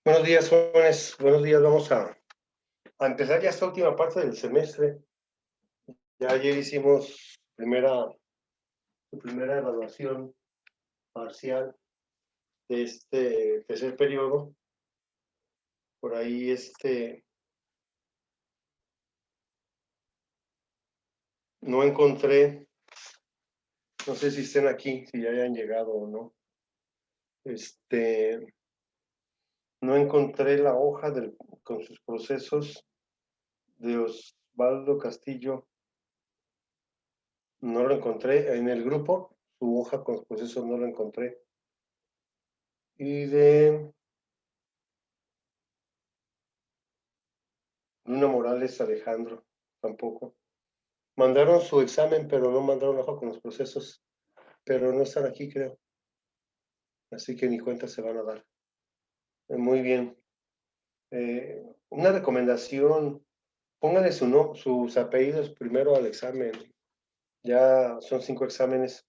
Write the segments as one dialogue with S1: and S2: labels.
S1: Buenos días, jóvenes. Buenos días. Vamos a empezar ya esta última parte del semestre. Ya ayer hicimos primera evaluación parcial de este tercer periodo. Por ahí no encontré, no sé si estén aquí, si ya hayan llegado o no. No encontré la hoja con sus procesos de Osvaldo Castillo. No lo encontré en el grupo, su hoja con los procesos no lo encontré. Y de Luna Morales Alejandro, tampoco. Mandaron su examen, pero no mandaron la hoja con los procesos, pero no están aquí, creo. Así que ni cuenta se van a dar. Muy bien. Una recomendación, pónganle sus apellidos primero al examen. Ya son 5 exámenes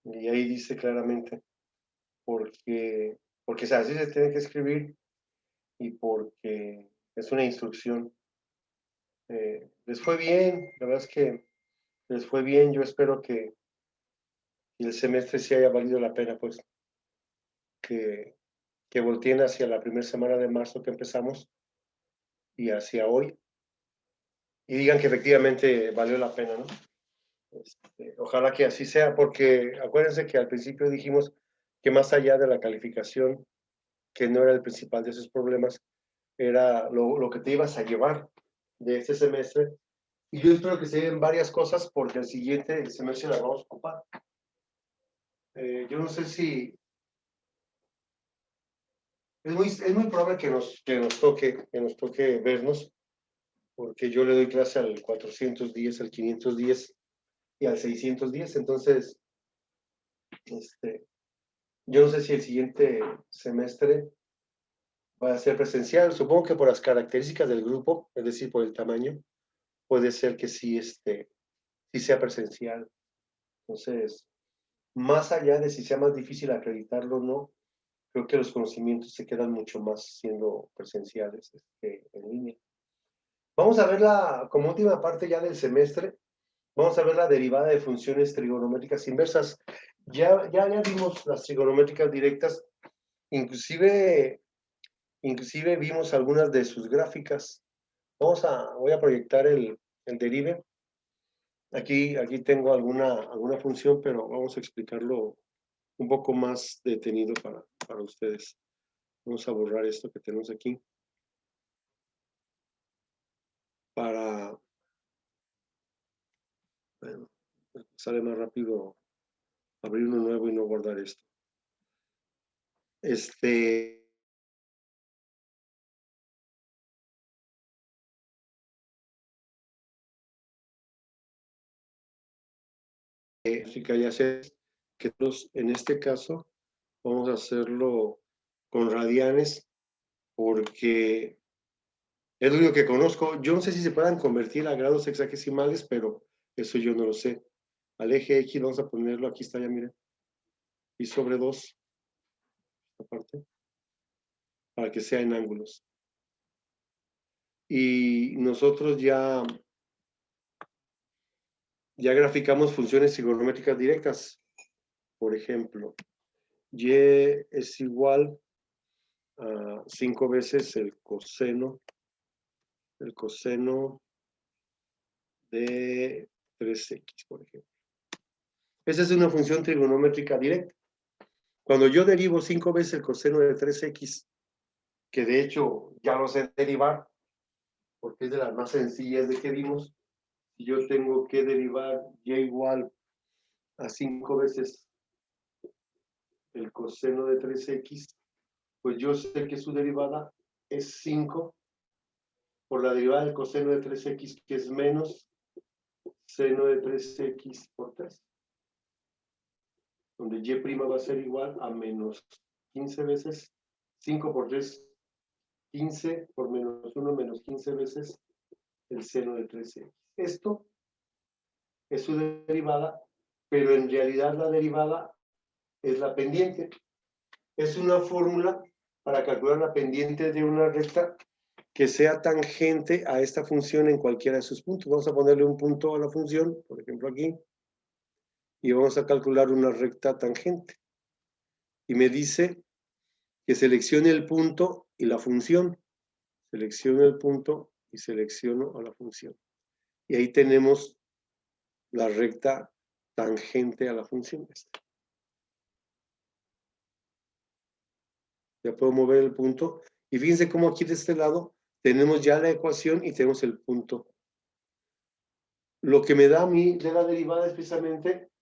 S1: y ahí dice claramente porque así se tiene que escribir y porque es una instrucción. Les fue bien, la verdad es que les fue bien. Yo espero que el semestre sí haya valido la pena, pues que, que volteen hacia la primera semana de marzo que empezamos y hacia hoy y digan que efectivamente valió la pena, ¿no? Ojalá que así sea, porque acuérdense que al principio dijimos que más allá de la calificación, que no era el principal de esos problemas, era lo que te ibas a llevar de este semestre. Y yo espero que se den varias cosas porque el siguiente semestre la vamos a ocupar. Yo no sé si es muy probable que nos toque vernos, porque yo le doy clase al 410, al 510 y al 610. Entonces, yo no sé si el siguiente semestre va a ser presencial. Supongo que por las características del grupo, es decir, por el tamaño, puede ser que sí sea presencial. Entonces, más allá de si sea más difícil acreditarlo o no, creo que los conocimientos se quedan mucho más siendo presenciales en línea. Vamos a ver como última parte ya del semestre, vamos a ver la derivada de funciones trigonométricas inversas. Ya vimos las trigonométricas directas, inclusive vimos algunas de sus gráficas. Voy a proyectar el derive. Aquí tengo alguna función, pero vamos a explicarlo un poco más detenido para ustedes. Vamos a borrar esto que tenemos aquí para, bueno, sale más rápido abrir uno nuevo y no guardar esto. Ya sé que en este caso vamos a hacerlo con radianes porque es lo único que conozco. Yo no sé si se puedan convertir a grados hexagesimales, pero eso yo no lo sé. Al eje X vamos a ponerlo, aquí está ya, miren, y sobre 2, esta parte, para que sea en ángulos. Y nosotros ya graficamos funciones trigonométricas directas. Por ejemplo, y es igual a 5 veces el coseno de 3x, por ejemplo. Esa es una función trigonométrica directa. Cuando yo derivo 5 veces el coseno de 3x, que de hecho ya lo sé derivar, porque es de las más sencillas de que vimos, si yo tengo que derivar y igual a 5 veces el coseno de 3x, pues yo sé que su derivada es 5 por la derivada del coseno de 3x, que es menos seno de 3x por 3, donde y' va a ser igual a menos 15 veces 5 por 3, 15 por menos 1, menos 15 veces el seno de 3x. Esto es su derivada, pero en realidad la derivada es la pendiente. Es una fórmula para calcular la pendiente de una recta que sea tangente a esta función en cualquiera de sus puntos. Vamos a ponerle un punto a la función, por ejemplo aquí, y vamos a calcular una recta tangente. Y me dice que seleccione el punto y la función. Selecciono el punto y selecciono a la función. Y ahí tenemos la recta tangente a la función. Ya puedo mover el punto. Y fíjense cómo aquí de este lado tenemos ya la ecuación y tenemos el punto. Lo que me da a mí de la derivada es precisamente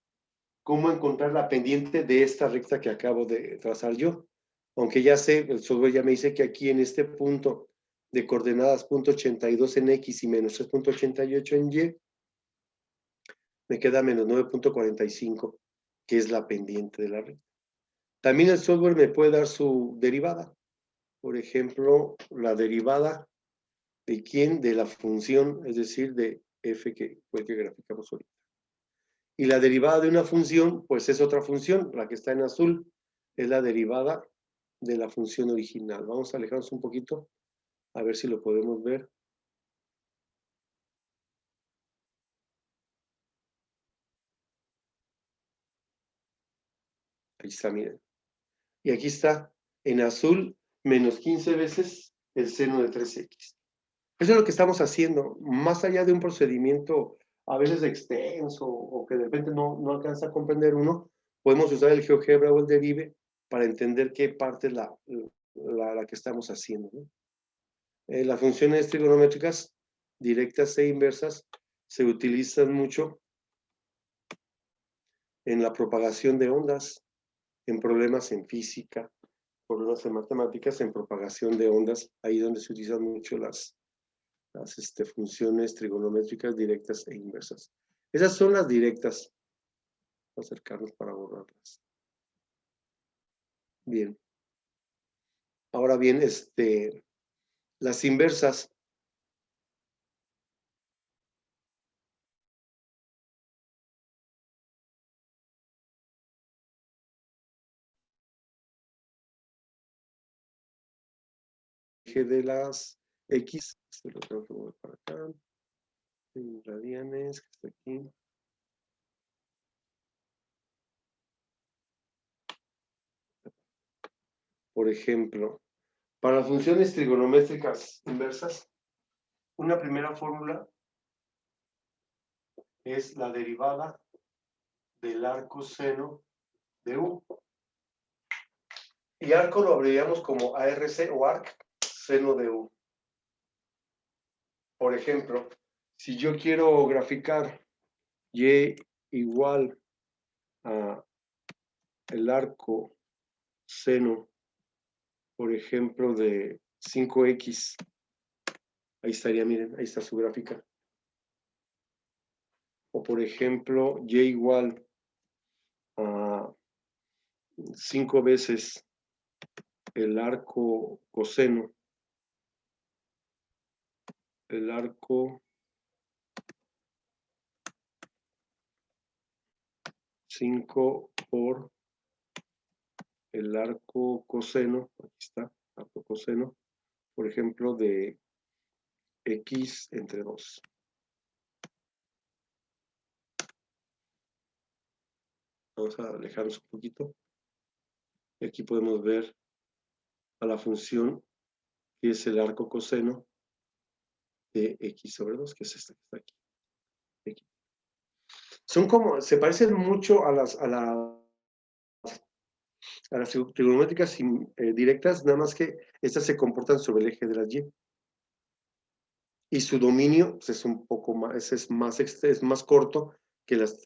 S1: cómo encontrar la pendiente de esta recta que acabo de trazar yo. Aunque ya sé, el software ya me dice que aquí en este punto de coordenadas .82 en X y menos 3.88 en Y, me queda menos 9.45, que es la pendiente de la recta. También el software me puede dar su derivada. Por ejemplo, la derivada de quién, de la función, es decir, de f que fue el que graficamos ahorita. Y la derivada de una función, pues es otra función, la que está en azul, es la derivada de la función original. Vamos a alejarnos un poquito, a ver si lo podemos ver. Ahí está, miren. Y aquí está, en azul, menos 15 veces el seno de 3x. Eso es lo que estamos haciendo, más allá de un procedimiento a veces extenso o que de repente no alcanza a comprender uno, podemos usar el GeoGebra o el Derive para entender qué parte es la que estamos haciendo, ¿no? Las funciones trigonométricas directas e inversas se utilizan mucho en la propagación de ondas, en problemas en física, problemas en matemáticas, en propagación de ondas, ahí donde se utilizan mucho las funciones trigonométricas directas e inversas. Esas son las directas. Vamos a acercarnos para borrarlas. Bien. Ahora bien, las inversas. De las X, se lo tengo que mover para acá. En radianes, que está aquí. Por ejemplo, para las funciones trigonométricas inversas, una primera fórmula es la derivada del arco seno de U. Y arco lo abreviamos como ARC o arc, seno de U. Por ejemplo, si yo quiero graficar Y igual a el arco seno, por ejemplo, de 5x, ahí estaría, miren, ahí está su gráfica. O por ejemplo, Y igual a 5 veces el arco coseno, el arco 5 por el arco coseno, aquí está, arco coseno, por ejemplo, de x entre 2. Vamos a alejarnos un poquito. Y aquí podemos ver a la función que es el arco coseno de x sobre 2, que es esta que está aquí. Son como, se parecen mucho a las trigonométricas directas, nada más que estas se comportan sobre el eje de las y. Y su dominio pues, es un poco más, es más corto que las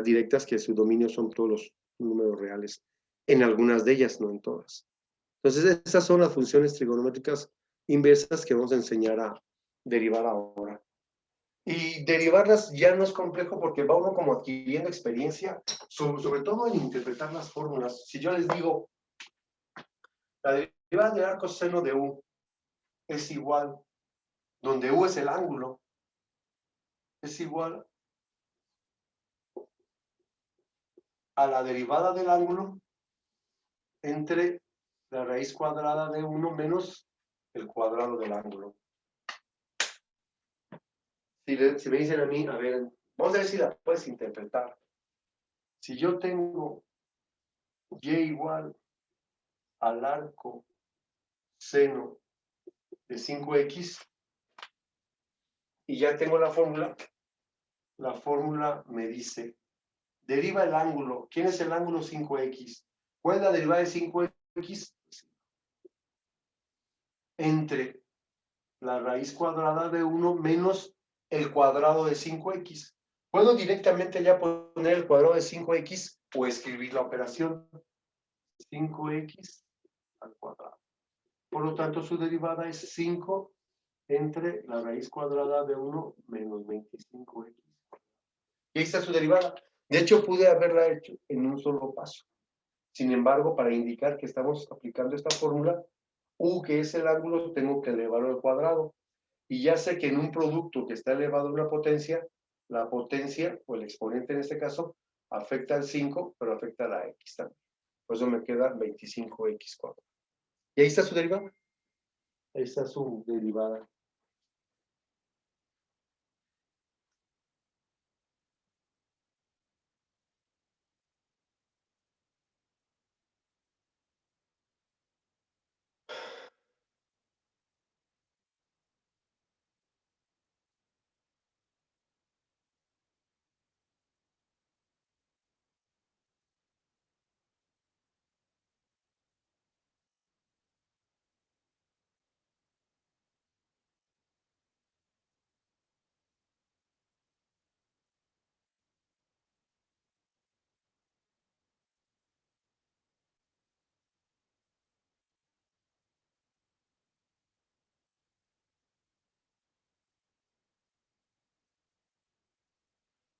S1: directas, que su dominio son todos los números reales. En algunas de ellas, no en todas. Entonces, esas son las funciones trigonométricas inversas que vamos a enseñar a derivar ahora. Y derivarlas ya no es complejo porque va uno como adquiriendo experiencia, sobre todo en interpretar las fórmulas. Si yo les digo, la derivada del arco seno de U es igual, donde U es el ángulo, es igual a la derivada del ángulo entre la raíz cuadrada de 1 menos el cuadrado del ángulo. Si me dicen a mí, a ver, vamos a ver si la puedes interpretar. Si yo tengo y igual al arco seno de 5x y ya tengo la fórmula me dice, deriva el ángulo. ¿Quién es el ángulo 5x? ¿Cuál es la derivada de 5x? Entre la raíz cuadrada de 1 menos el cuadrado de 5x. Puedo directamente ya poner el cuadrado de 5x o escribir la operación 5x al cuadrado. Por lo tanto, su derivada es 5 entre la raíz cuadrada de 1 menos 25x. Y ahí está su derivada. De hecho, pude haberla hecho en un solo paso. Sin embargo, para indicar que estamos aplicando esta fórmula, U, que es el ángulo, tengo que elevarlo al cuadrado. Y ya sé que en un producto que está elevado a una potencia, la potencia, o el exponente en este caso, afecta al 5, pero afecta a la x también. Por eso me queda 25x cuadrado. Y ahí está su derivada. Ahí está su derivada.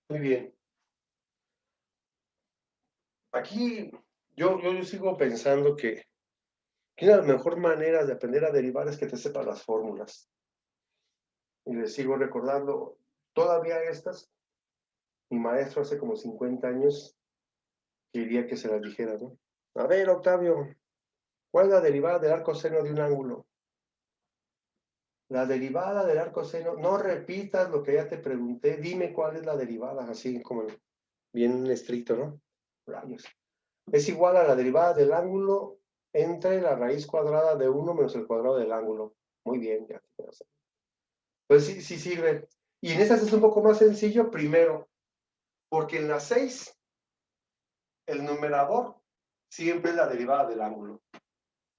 S1: Muy bien. Aquí yo sigo pensando que una de las mejores maneras de aprender a derivar es que te sepas las fórmulas. Y les sigo recordando, todavía estas, mi maestro hace como 50 años quería que se las dijera, ¿no? A ver, Octavio, ¿cuál es la derivada del arco seno de un ángulo? La derivada del arco seno, no repitas lo que ya te pregunté, dime cuál es la derivada, así como bien estricto, ¿no? Rayos. Es igual a la derivada del ángulo entre la raíz cuadrada de 1 menos el cuadrado del ángulo. Muy bien, ya te quedas. Pues sí, sí sirve. Y en estas es un poco más sencillo, primero, porque en las 6, el numerador siempre es la derivada del ángulo.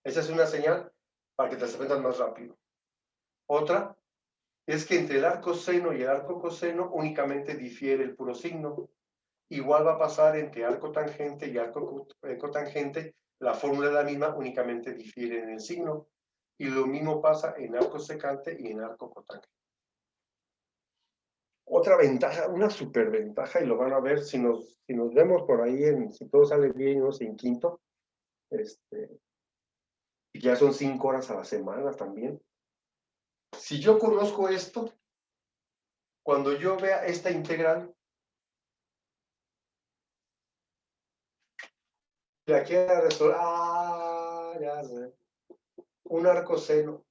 S1: Esa es una señal para que te aprendas más rápido. Otra es que entre el arco seno y el arco coseno únicamente difiere el puro signo. Igual va a pasar entre arco tangente y arco cotangente, la fórmula es la misma, únicamente difiere en el signo. Y lo mismo pasa en arco secante y en arco cotangente. Otra ventaja, una superventaja, y lo van a ver si nos vemos por ahí, si todo sale bien, no sé, en quinto, y ya son 5 horas a la semana también. Si yo conozco esto, cuando yo vea esta integral, de aquí a resolver, ya sé, un arco seno,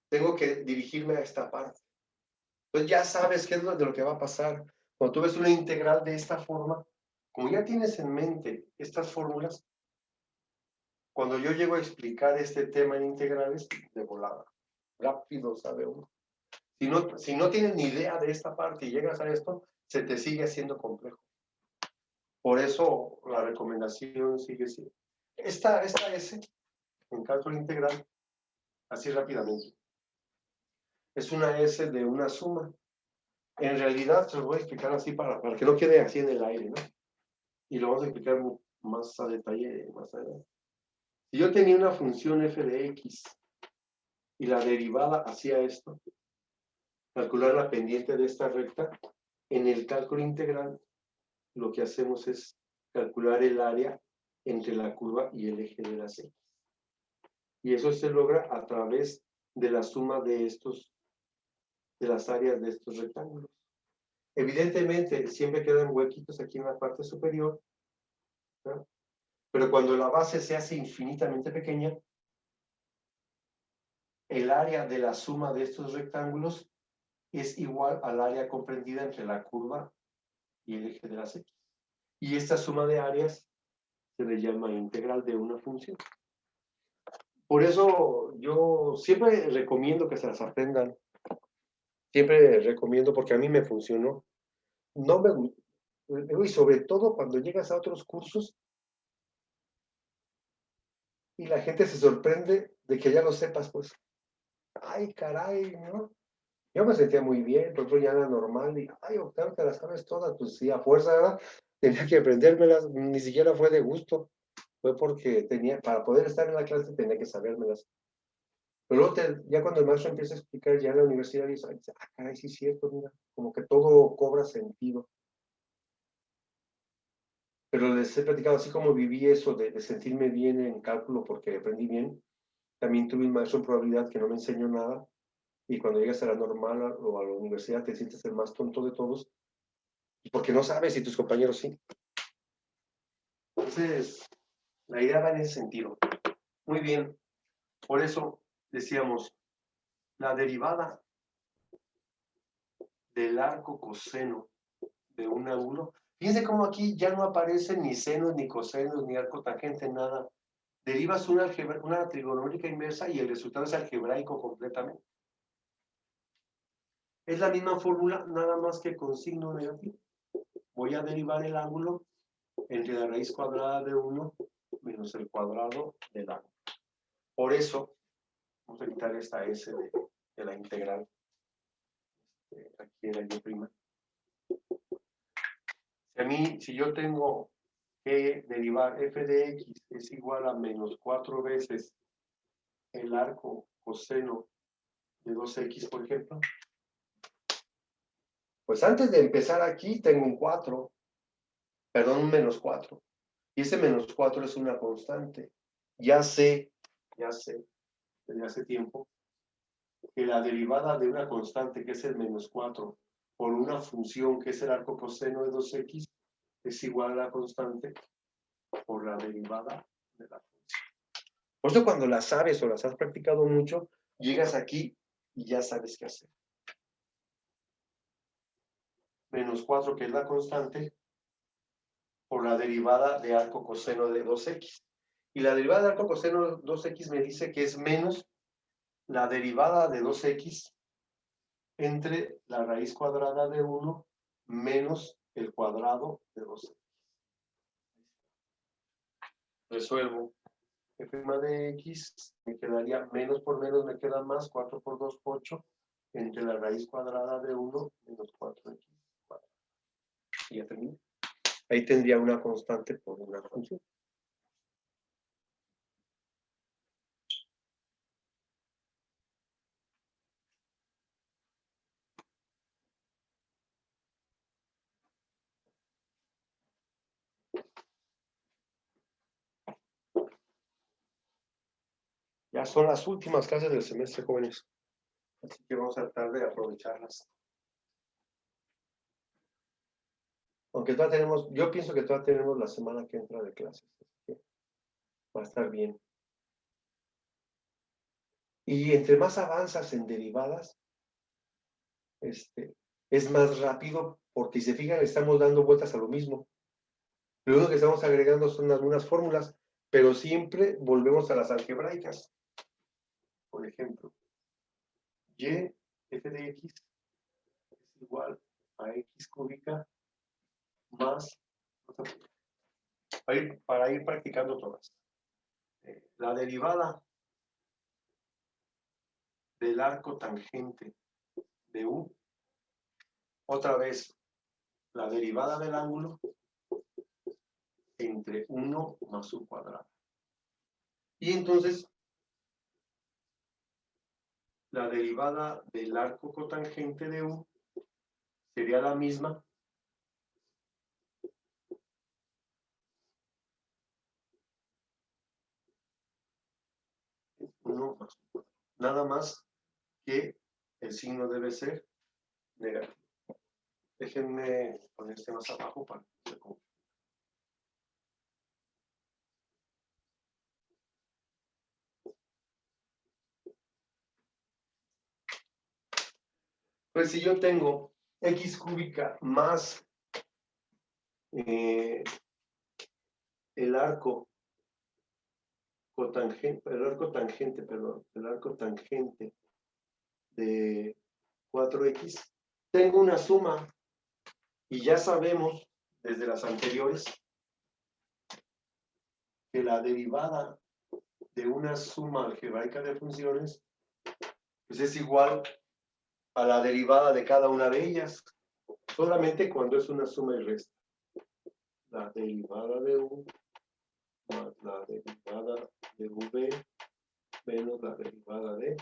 S1: tengo que dirigirme a esta parte. Entonces ya sabes qué es de lo que va a pasar. Cuando tú ves una integral de esta forma, como ya tienes en mente estas fórmulas, cuando yo llego a explicar este tema en integrales, de volada, rápido sabe uno. Si no tienes ni idea de esta parte y llegas a esto, se te sigue haciendo complejo. Por eso la recomendación sigue siendo. Esta S, en cálculo integral, así rápidamente, es una S de una suma. En realidad, se lo voy a explicar así para que no quede así en el aire, ¿no? Y lo vamos a explicar más a detalle más adelante. Si yo tenía una función f de x y la derivada hacía esto, calcular la pendiente de esta recta, en el cálculo integral lo que hacemos es calcular el área entre la curva y el eje de las x. Y eso se logra a través de la suma de las áreas de estos rectángulos. Evidentemente, siempre quedan huequitos aquí en la parte superior, ¿no? Pero cuando la base se hace infinitamente pequeña, el área de la suma de estos rectángulos es igual al área comprendida entre la curva y el eje de las X. Y esta suma de áreas se le llama integral de una función. Por eso yo siempre recomiendo que se las aprendan. Siempre recomiendo porque a mí me funcionó. No me, y sobre todo cuando llegas a otros cursos y la gente se sorprende de que ya lo sepas, pues. Ay, caray, ¿no? Yo me sentía muy bien, por ejemplo, ya era normal, y, ay, Octavio, te las sabes todas, pues sí, a fuerza, ¿verdad? Tenía que aprendérmelas, ni siquiera fue de gusto, fue porque tenía, para poder estar en la clase tenía que sabérmelas. Pero luego ya cuando el maestro empieza a explicar ya en la universidad, dice, ah, caray, sí es cierto, mira, como que todo cobra sentido. Pero les he platicado, así como viví eso de sentirme bien en cálculo porque aprendí bien, también tuve un maestro en probabilidad que no me enseñó nada, y cuando llegas a la normal o a la universidad te sientes el más tonto de todos, porque no sabes si tus compañeros sí. Entonces, la idea va en ese sentido. Muy bien, por eso decíamos, la derivada del arco coseno de un ángulo. Fíjense cómo aquí ya no aparecen ni senos, ni cosenos, ni arco tangente, nada. Derivas una trigonométrica inversa y el resultado es algebraico completamente. Es la misma fórmula, nada más que con signo negativo. Voy a derivar el ángulo entre la raíz cuadrada de 1 menos el cuadrado del ángulo. Por eso, vamos a quitar esta S de la integral. Aquí era Y'. Si yo tengo que derivar f de x es igual a menos 4 veces el arco coseno de 2x, por ejemplo, pues antes de empezar aquí tengo un 4, perdón, un menos 4. Y ese menos 4 es una constante. Ya sé, desde hace tiempo, que la derivada de una constante, que es el menos 4, por una función, que es el arco coseno de 2x, es igual a la constante por la derivada de la función. Por eso cuando las sabes o las has practicado mucho, llegas aquí y ya sabes qué hacer. Menos 4, que es la constante, por la derivada de arco coseno de 2x. Y la derivada de arco coseno de 2x me dice que es menos la derivada de 2x entre la raíz cuadrada de 1 menos el cuadrado de 2x. Resuelvo. F' de x me quedaría menos por menos, me queda más, 4 por 2, 8, entre la raíz cuadrada de 1 menos 4x cuadrado. Y ya terminé. Ahí tendría una constante por una función. Ya son las últimas clases del semestre, jóvenes. Así que vamos a tratar de aprovecharlas. Aunque todavía tenemos, yo pienso que todavía tenemos la semana que entra de clases. Así que va a estar bien. Y entre más avanzas en derivadas, es más rápido, porque si se fijan, estamos dando vueltas a lo mismo. Lo único que estamos agregando son algunas fórmulas, pero siempre volvemos a las algebraicas. Por ejemplo, y f de x es igual a x cúbica más, para ir practicando todas. La derivada del arco tangente de u, otra vez, la derivada del ángulo entre 1 más su cuadrado. Y entonces, la derivada del arco cotangente de u sería la misma nada más que el signo debe ser negativo. Déjenme poner este más abajo para que se confunda. Pues si yo tengo x cúbica más el arco cotangente, el arco tangente de 4x, tengo una suma y ya sabemos desde las anteriores que la derivada de una suma algebraica de funciones pues es igual a la derivada de cada una de ellas, solamente cuando es una suma y resta. La derivada de u más la derivada de v menos la derivada de...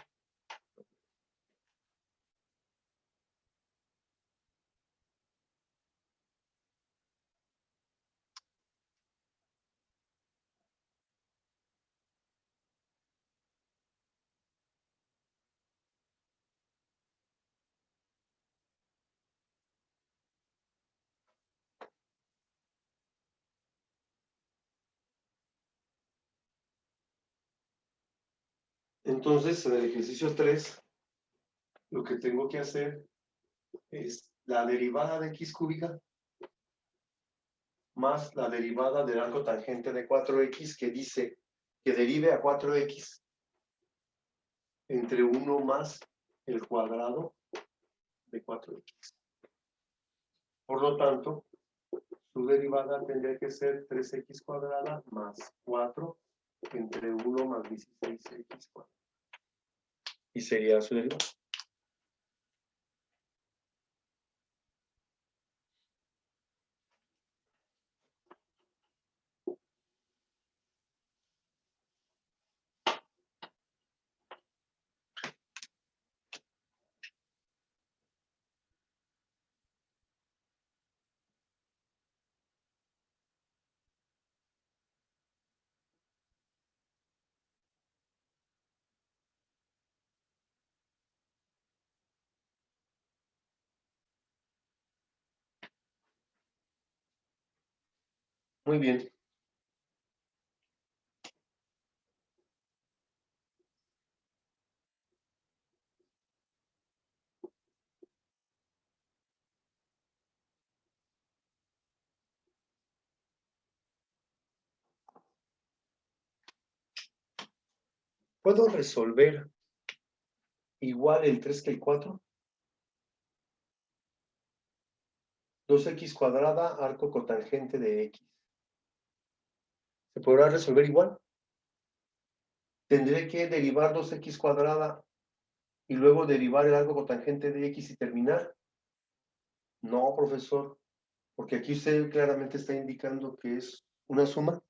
S1: Entonces, en el ejercicio 3, lo que tengo que hacer es la derivada de x cúbica más la derivada del arco tangente de 4x que dice que derive a 4x entre 1 más el cuadrado de 4x. Por lo tanto, su derivada tendría que ser 3x cuadrada más 4 entre 1 más 16x cuadrada. Y sería su derivada. Muy bien. ¿Puedo resolver igual el 3 que el 4? 2x cuadrada, arco cotangente de x. ¿Se podrá resolver igual? Tendré que derivar 2x cuadrada y luego derivar el arco cotangente de x y terminar. No, profesor, porque aquí usted claramente está indicando que es una suma.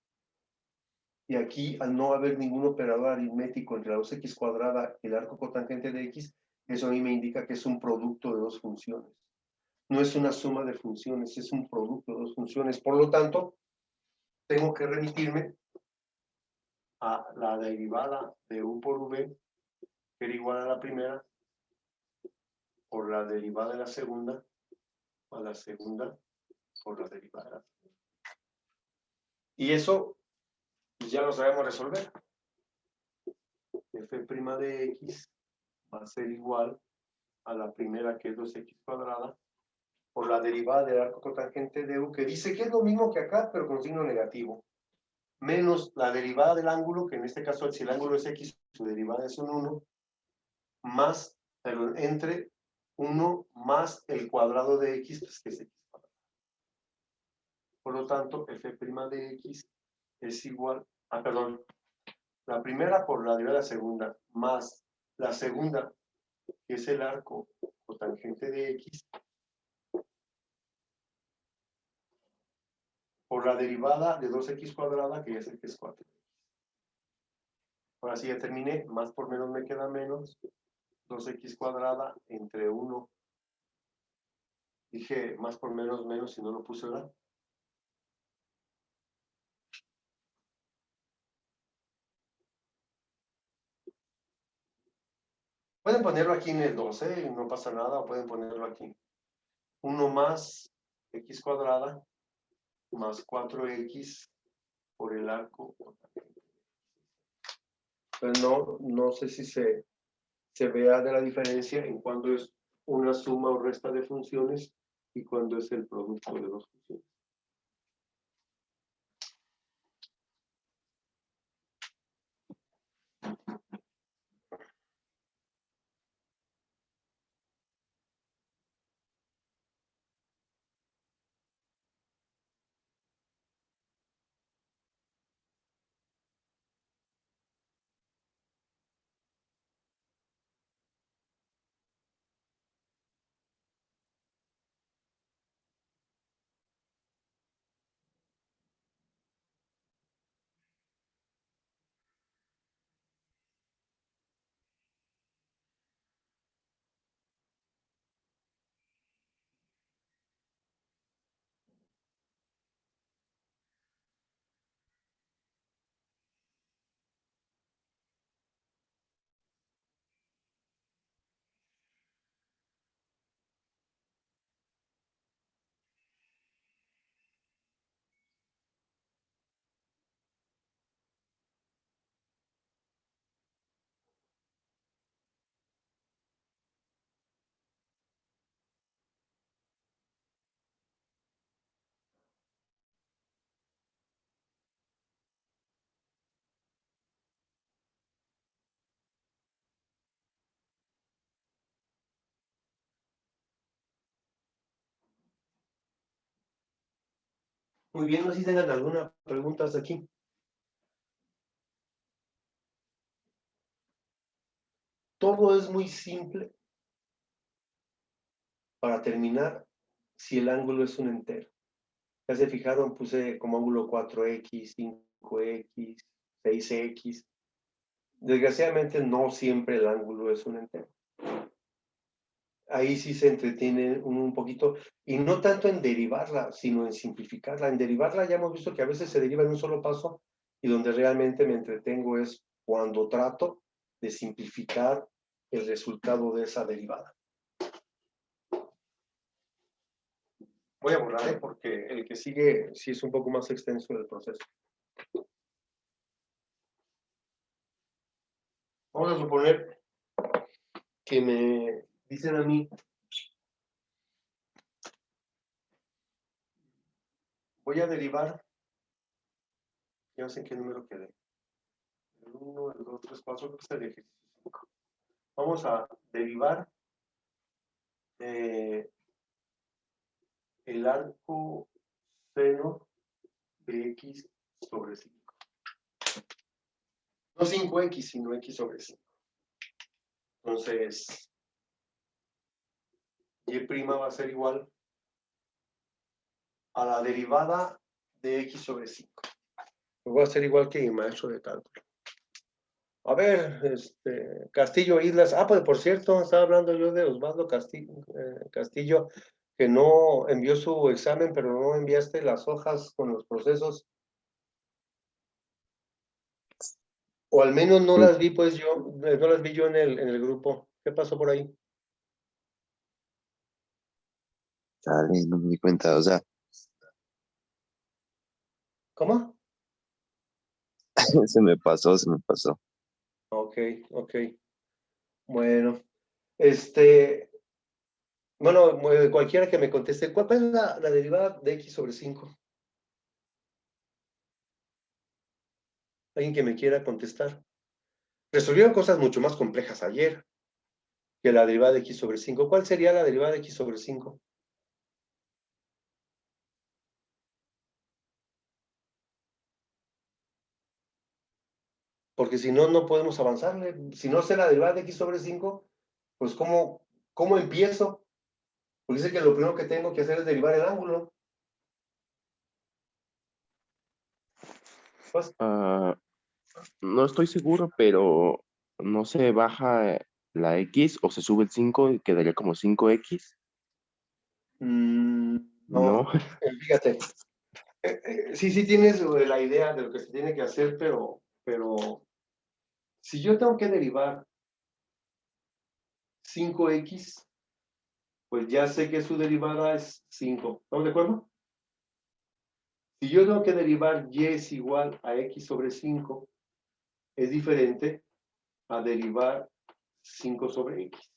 S1: Y aquí, al no haber ningún operador aritmético entre la 2x cuadrada y el arco cotangente de x, eso a mí me indica que es un producto de dos funciones. No es una suma de funciones, es un producto de dos funciones. Por lo tanto, tengo que remitirme a la derivada de u por v, que era igual a la primera, por la derivada de la segunda, a la segunda, por la derivada de la segunda. Y eso ya lo sabemos resolver. F' de x va a ser igual a la primera, que es 2x cuadrada, por la derivada del arco cotangente de u, que dice que es lo mismo que acá, pero con signo negativo, menos la derivada del ángulo, que en este caso, si el ángulo es x, su derivada es un 1, más, perdón, entre 1 más el cuadrado de x, pues que es x cuadrado. Por lo tanto, f' de x es igual a, perdón, la primera por la derivada de la segunda, más la segunda, que es el arco cotangente de x, por la derivada de 2x cuadrada, que ya sé que es 4. Ahora sí ya terminé, más por menos me queda menos, 2x cuadrada entre 1. Dije más por menos, menos, si no lo puse, ¿verdad? Pueden ponerlo aquí en el 12, no pasa nada, o pueden ponerlo aquí. 1 más x cuadrada más 4x por el arco. Pues no sé si se vea de la diferencia en cuando es una suma o resta de funciones y cuándo es el producto de dos funciones. Muy bien, no sé si tengan alguna pregunta hasta aquí. Todo es muy simple para terminar si el ángulo es un entero. Ya se fijaron, puse como ángulo 4x, 5x, 6x. Desgraciadamente no siempre el ángulo es un entero. Ahí sí se entretiene un poquito, y no tanto en derivarla, sino en simplificarla. En derivarla ya hemos visto que a veces se deriva en un solo paso, y donde realmente me entretengo es cuando trato de simplificar el resultado de esa derivada. Voy a borrar, porque el que sigue sí es un poco más extenso del proceso. Vamos a suponer que me dicen a mí, voy a derivar, ya no sé en qué número quedé, el 1, el 2, 3, 4, creo que es el ejercicio 5. Vamos a derivar el arco seno de x sobre 5. No 5x, sino x sobre 5. Entonces, y' va a ser igual a la derivada de x sobre 5. Va a ser igual que mi maestro de cálculo. A ver, Castillo Islas. Pues por cierto, estaba hablando yo de Osvaldo Castillo, que no envió su examen, pero no enviaste las hojas con los procesos. O al menos no las vi, pues yo, no las vi yo en el grupo. ¿Qué pasó por ahí?
S2: Dale, no me di cuenta, o sea,
S1: ¿Cómo?
S2: se me pasó, se me pasó.
S1: Ok, ok. Bueno, bueno, cualquiera que me conteste, ¿cuál es la derivada de x sobre 5? Alguien que me quiera contestar. Resolvieron cosas mucho más complejas ayer que la derivada de x sobre 5. ¿Cuál sería la derivada de x sobre 5? Porque si no, no podemos avanzarle. Si no sé la derivada de x sobre 5, pues ¿cómo empiezo? Porque dice que lo primero que tengo que hacer es derivar el ángulo. Pues,
S2: No estoy seguro, pero no se baja la X o se sube el 5 y quedaría como 5X.
S1: no,
S2: No,
S1: fíjate. Sí tienes la idea de lo que se tiene que hacer, pero si yo tengo que derivar 5x, pues ya sé que su derivada es 5. ¿Estamos de acuerdo? Si yo tengo que derivar y es igual a x sobre 5, es diferente a derivar 5 sobre x.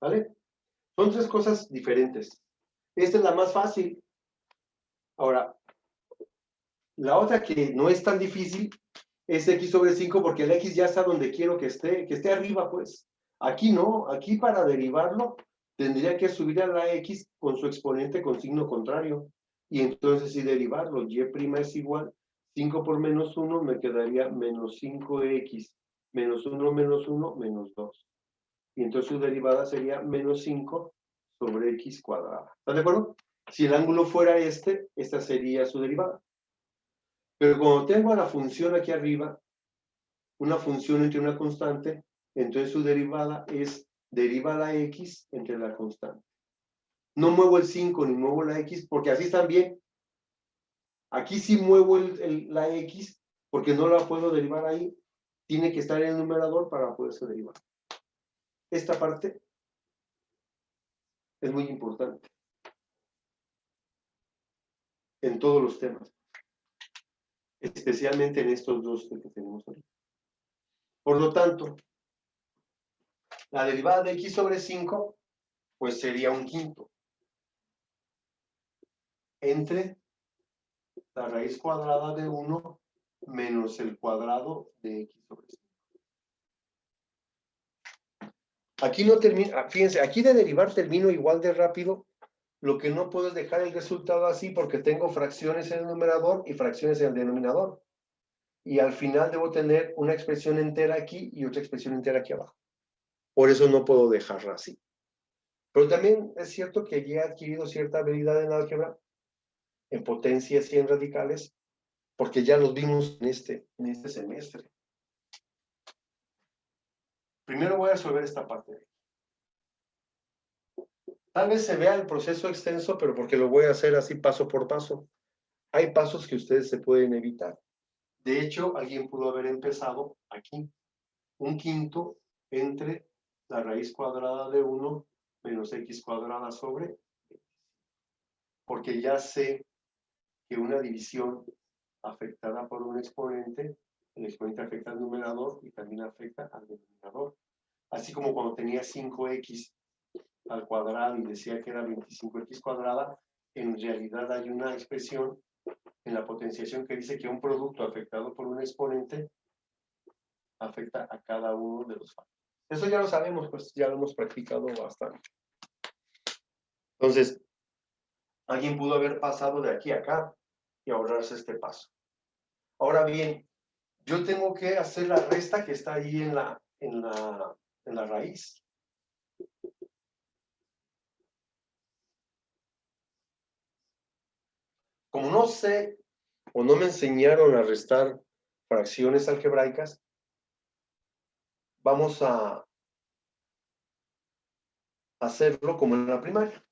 S1: ¿vale? Son tres cosas diferentes. Esta es la más fácil. Ahora, la otra que no es tan difícil es x sobre 5 porque el x ya está donde quiero que esté arriba, pues. Aquí no, aquí para derivarlo tendría que subir a la x con su exponente con signo contrario. Y entonces si derivarlo, y' es igual, 5 por menos 1 me quedaría menos 5x, menos 1 menos 1, menos 2. Y entonces su derivada sería menos 5 sobre x cuadrada. ¿Están de acuerdo? Si el ángulo fuera esta sería su derivada. Pero como tengo a la función aquí arriba, una función entre una constante, entonces su derivada es deriva la x entre la constante. No muevo el 5 ni muevo la x porque así están bien. Aquí sí muevo la x porque no la puedo derivar ahí. Tiene que estar en el numerador para poderse derivar. Esta parte es muy importante en todos los temas, especialmente en estos dos que tenemos ahorita. Por lo tanto, la derivada de x sobre 5, pues sería un quinto entre la raíz cuadrada de 1 menos el cuadrado de x sobre 5. Aquí no termina, fíjense, aquí de derivar termino igual de rápido. Lo que no puedo es dejar el resultado así porque tengo fracciones en el numerador y fracciones en el denominador. Y al final debo tener una expresión entera aquí y otra expresión entera aquí abajo. Por eso no puedo dejarla así. Pero también es cierto que ya he adquirido cierta habilidad en álgebra, en potencias y en radicales, porque ya los vimos en este semestre. Primero voy a resolver esta parte. Tal vez se vea el proceso extenso, pero porque lo voy a hacer así paso por paso. Hay pasos que ustedes se pueden evitar. De hecho, alguien pudo haber empezado aquí. Un quinto entre la raíz cuadrada de 1 menos x cuadrada sobre. Porque ya sé que una división afectada por un exponente, el exponente afecta al numerador y también afecta al denominador. Así como cuando tenía 5x al cuadrado y decía que era 25x cuadrada, en realidad hay una expresión en la potenciación que dice que un producto afectado por un exponente afecta a cada uno de los factores. Eso ya lo sabemos, pues ya lo hemos practicado bastante. Entonces, alguien pudo haber pasado de aquí a acá y ahorrarse este paso. Ahora bien, yo tengo que hacer la resta que está ahí en la raíz. Como no sé o no me enseñaron a restar fracciones algebraicas, vamos a hacerlo como en la primaria.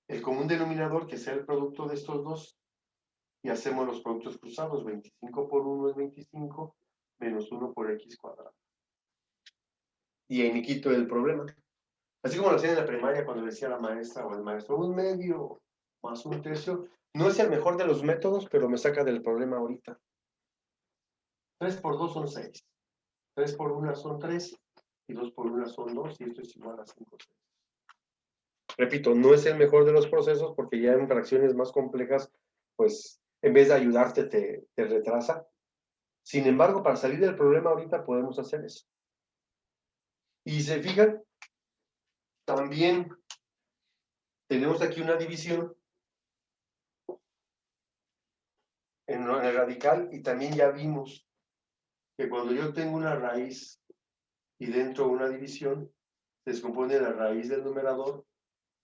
S1: El común denominador que sea el producto de estos dos y hacemos los productos cruzados. 25 por 1 es 25 menos 1 por x cuadrado. Y ahí me quito el problema. Así como lo hacían en la primaria cuando decía la maestra o el maestro, un medio más un tercio. No es el mejor de los métodos, pero me saca del problema ahorita. 3 por 2 son 6. 3 por 1 son 3. Y 2 por 1 son 2. Y esto es igual a 5. Repito, no es el mejor de los procesos porque ya en fracciones más complejas, pues en vez de ayudarte te retrasa. Sin embargo, para salir del problema ahorita podemos hacer eso. Y se fijan, también tenemos aquí una división en el radical y también ya vimos que cuando yo tengo una raíz y dentro una división, se descompone la raíz del numerador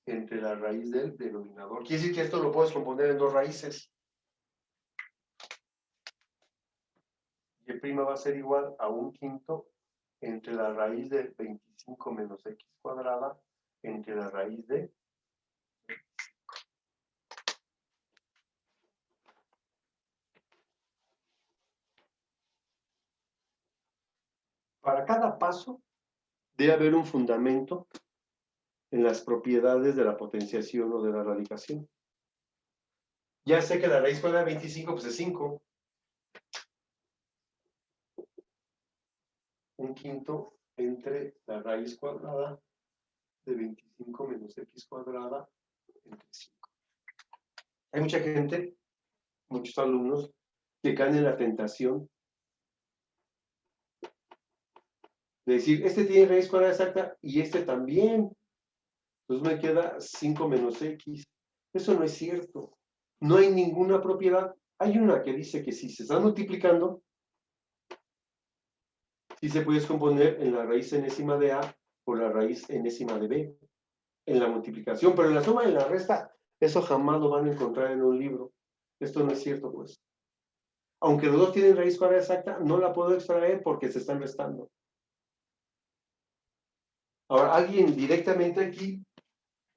S1: entre la raíz del denominador. Quiere decir que esto lo puedes componer en dos raíces. Y' va a ser igual a un quinto entre la raíz de 25 menos x cuadrada entre la raíz de 25. Para cada paso debe haber un fundamento en las propiedades de la potenciación o de la radicación. Ya sé que la raíz cuadrada de 25 pues es 5. Un quinto entre la raíz cuadrada de 25 menos x cuadrada entre 5. Hay mucha gente, muchos alumnos, que caen en la tentación de decir, este tiene raíz cuadrada exacta y este también. Entonces me queda 5 menos x. Eso no es cierto. No hay ninguna propiedad. Hay una que dice que si se está multiplicando, sí se puede descomponer en la raíz enésima de a por la raíz enésima de b. En la multiplicación, pero en la suma y en la resta, eso jamás lo van a encontrar en un libro. Esto no es cierto, pues. Aunque los dos tienen raíz cuadrada exacta, no la puedo extraer porque se están restando. Ahora, alguien directamente aquí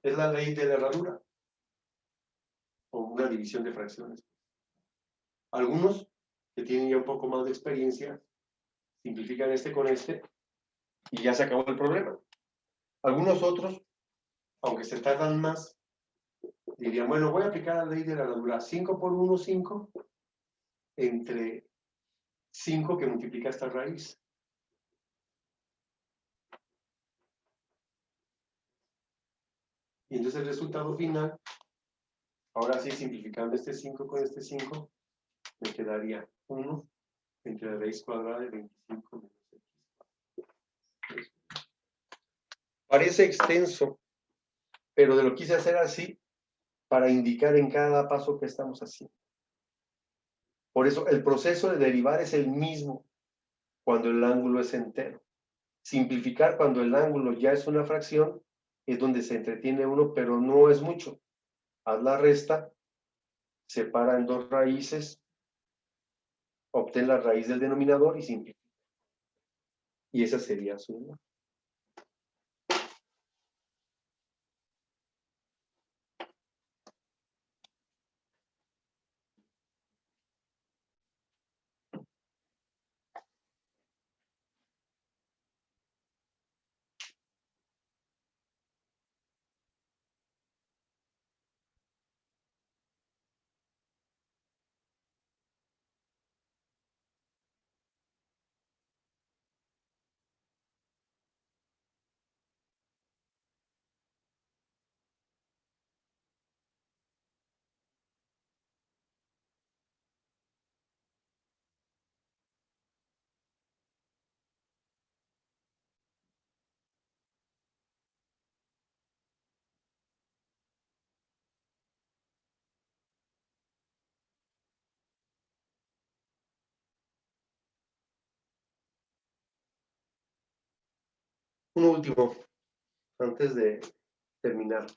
S1: es la ley de la herradura, o una división de fracciones. Algunos que tienen ya un poco más de experiencia, simplifican este con este, y ya se acabó el problema. Algunos otros, aunque se tardan más, dirían, bueno, voy a aplicar la ley de la herradura. 5 por 1, 5, entre 5 que multiplica esta raíz. Y entonces el resultado final, ahora sí, simplificando este 5 con este 5, me quedaría 1 entre la raíz cuadrada de 25 menos x. Parece extenso, pero lo quise hacer así para indicar en cada paso que estamos haciendo. Por eso el proceso de derivar es el mismo cuando el ángulo es entero. Simplificar cuando el ángulo ya es una fracción es donde se entretiene uno, pero no es mucho. Haz la resta, separa en dos raíces, obtén la raíz del denominador y simplifica. Y esa sería su... Un último, antes de terminar.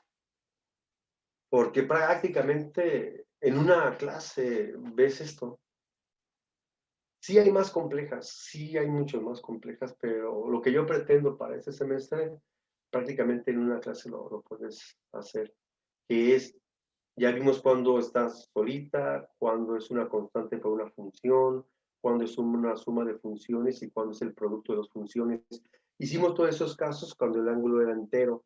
S1: Porque prácticamente en una clase ves esto. Sí hay más complejas, sí hay mucho más complejas, pero lo que yo pretendo para este semestre, prácticamente en una clase lo puedes hacer, que es, ya vimos cuándo estás solita, cuándo es una constante por una función, cuándo es una suma de funciones y cuándo es el producto de dos funciones. Hicimos todos esos casos cuando el ángulo era entero.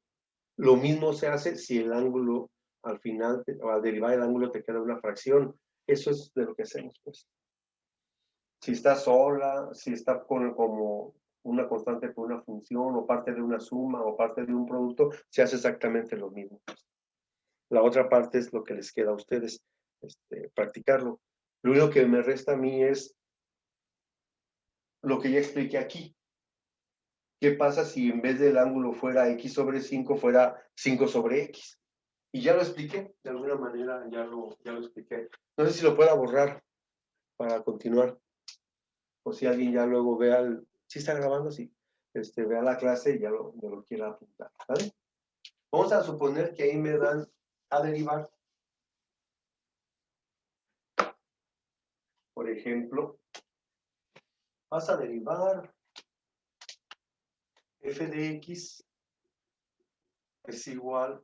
S1: Lo mismo se hace si el ángulo al final, o al derivar el ángulo te queda una fracción. Eso es de lo que hacemos, pues. Si está sola, si está como una constante por una función, o parte de una suma, o parte de un producto, se hace exactamente lo mismo. La otra parte es lo que les queda a ustedes, practicarlo. Lo único que me resta a mí es lo que ya expliqué aquí. ¿Qué pasa si en vez del ángulo fuera x sobre 5, fuera 5 sobre x? Y ya lo expliqué, de alguna manera ya lo expliqué. No sé si lo pueda borrar para continuar. O si alguien ya luego vea el... ¿Sí está grabando? Sí. Vea la clase y ya lo quiera apuntar. ¿Vale? Vamos a suponer que ahí me dan a derivar. Por ejemplo, vas a derivar f de x es igual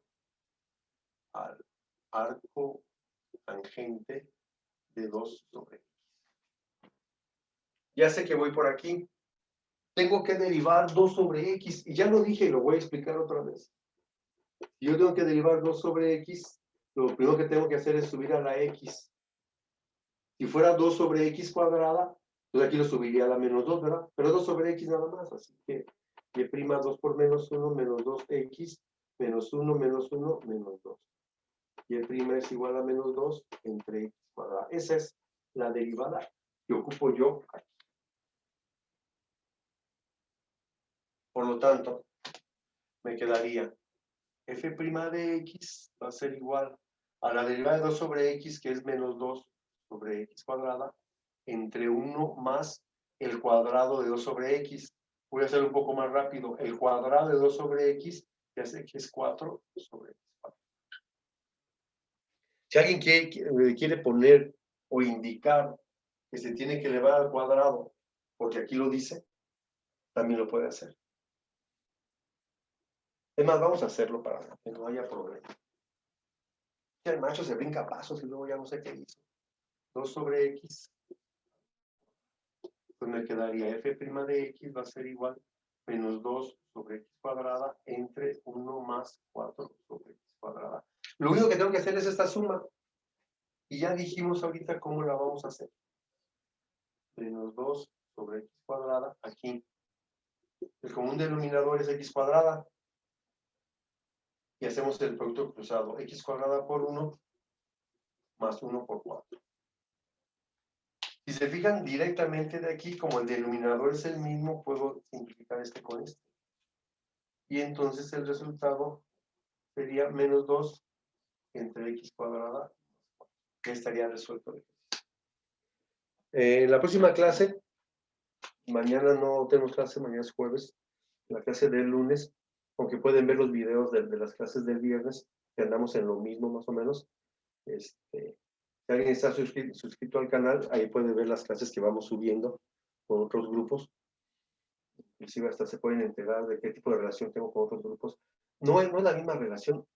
S1: al arco tangente de 2 sobre x. Ya sé que voy por aquí. Tengo que derivar 2 sobre x. Y ya lo dije y lo voy a explicar otra vez. Si yo tengo que derivar 2 sobre x, lo primero que tengo que hacer es subir a la x. Si fuera 2 sobre x cuadrada, pues aquí lo subiría a la menos 2, ¿verdad? Pero 2 sobre x nada más, así que Y' 2 por menos 1 menos 2x menos 1 menos 1 menos 2. Y' es igual a menos 2 entre x cuadrada. Esa es la derivada que ocupo yo aquí. Por lo tanto, me quedaría f' de x va a ser igual a la derivada de 2 sobre x, que es menos 2 sobre x cuadrada, entre 1 más el cuadrado de 2 sobre x. Voy a hacer un poco más rápido. El cuadrado de 2 sobre x, ya sé que es 4 sobre x cuadrado. Si alguien quiere poner o indicar que se tiene que elevar al cuadrado, porque aquí lo dice, también lo puede hacer. Es más, vamos a hacerlo para que no haya problema. El macho se brinca pasos y luego ya no sé qué hizo. 2 sobre x. Pues me quedaría f' de x va a ser igual a menos 2 sobre x cuadrada entre 1 más 4 sobre x cuadrada. Lo único que tengo que hacer es esta suma. Y ya dijimos ahorita cómo la vamos a hacer. Menos 2 sobre x cuadrada. Aquí el común denominador es x cuadrada. Y hacemos el producto cruzado. X cuadrada por 1 más 1 por 4. Si se fijan directamente de aquí, como el denominador es el mismo, puedo simplificar este con este. Y entonces el resultado sería menos 2 entre x cuadrada, que estaría resuelto. En la próxima clase, mañana no tenemos clase, mañana es jueves, la clase del lunes, aunque pueden ver los videos de las clases del viernes, que andamos en lo mismo más o menos. Si alguien está suscrito al canal, ahí puede ver las clases que vamos subiendo con otros grupos. Inclusive hasta se pueden enterar de qué tipo de relación tengo con otros grupos. No es la misma relación.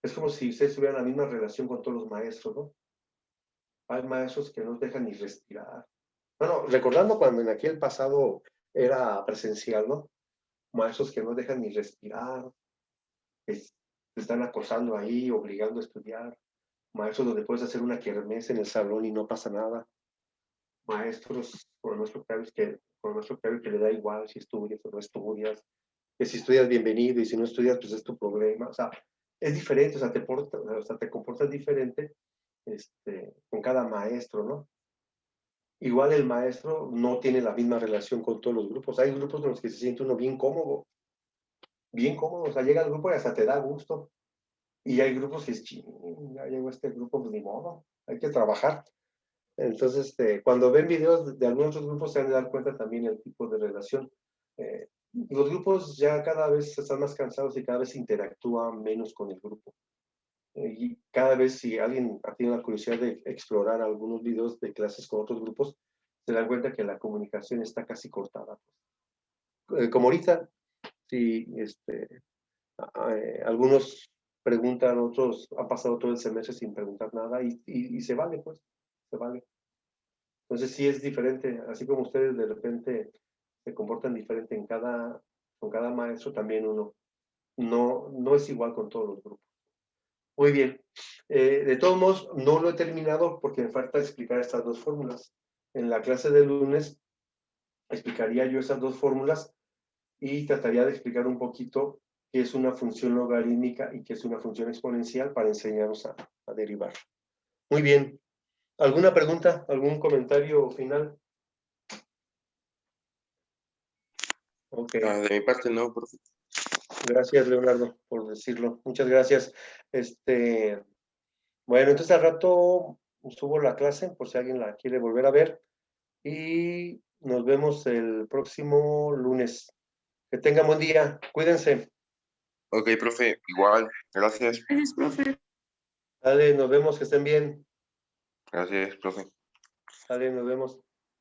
S1: Es como si ustedes tuvieran la misma relación con todos los maestros, ¿no? Hay maestros que no dejan ni respirar. Bueno, recordando cuando en aquel pasado era presencial, ¿no? Maestros que no dejan ni respirar, que te están acosando ahí, obligando a estudiar. Maestros donde puedes hacer una kermés en el salón y no pasa nada. Maestros por nuestro que le da igual si estudias o no estudias. Que si estudias, bienvenido, y si no estudias, pues es tu problema. O sea, es diferente, o sea, te comportas diferente con cada maestro, ¿no? Igual el maestro no tiene la misma relación con todos los grupos. Hay grupos en los que se siente uno bien cómodo, o sea, llega al grupo y hasta te da gusto. Y hay grupos que es ya llegó este grupo, pues ni modo, hay que trabajar. Entonces, cuando ven videos de algunos otros grupos, se van a dar cuenta también el tipo de relación. Los grupos ya cada vez están más cansados y cada vez interactúan menos con el grupo. Y cada vez si alguien ha tenido la curiosidad de explorar algunos videos de clases con otros grupos, se dan cuenta que la comunicación está casi cortada. Como ahorita, si algunos preguntan, otros han pasado todo el semestre sin preguntar nada y se vale, pues, se vale. Entonces sí es diferente, así como ustedes de repente se comportan diferente con cada maestro, también uno no es igual con todos los grupos. Muy bien. De todos modos, no lo he terminado porque me falta explicar estas dos fórmulas. En la clase de lunes explicaría yo esas dos fórmulas y trataría de explicar un poquito qué es una función logarítmica y qué es una función exponencial para enseñarnos a derivar. Muy bien. ¿Alguna pregunta? ¿Algún comentario final? Ok.
S2: De mi parte no, profe.
S1: Gracias, Leonardo, por decirlo. Muchas gracias. Bueno, entonces al rato subo la clase por si alguien la quiere volver a ver y nos vemos el próximo lunes. Que tengan buen día. Cuídense.
S2: Ok, profe, igual. Gracias.
S3: Gracias, profe.
S1: Dale, nos vemos, que estén bien.
S2: Gracias, profe.
S1: Dale, nos vemos.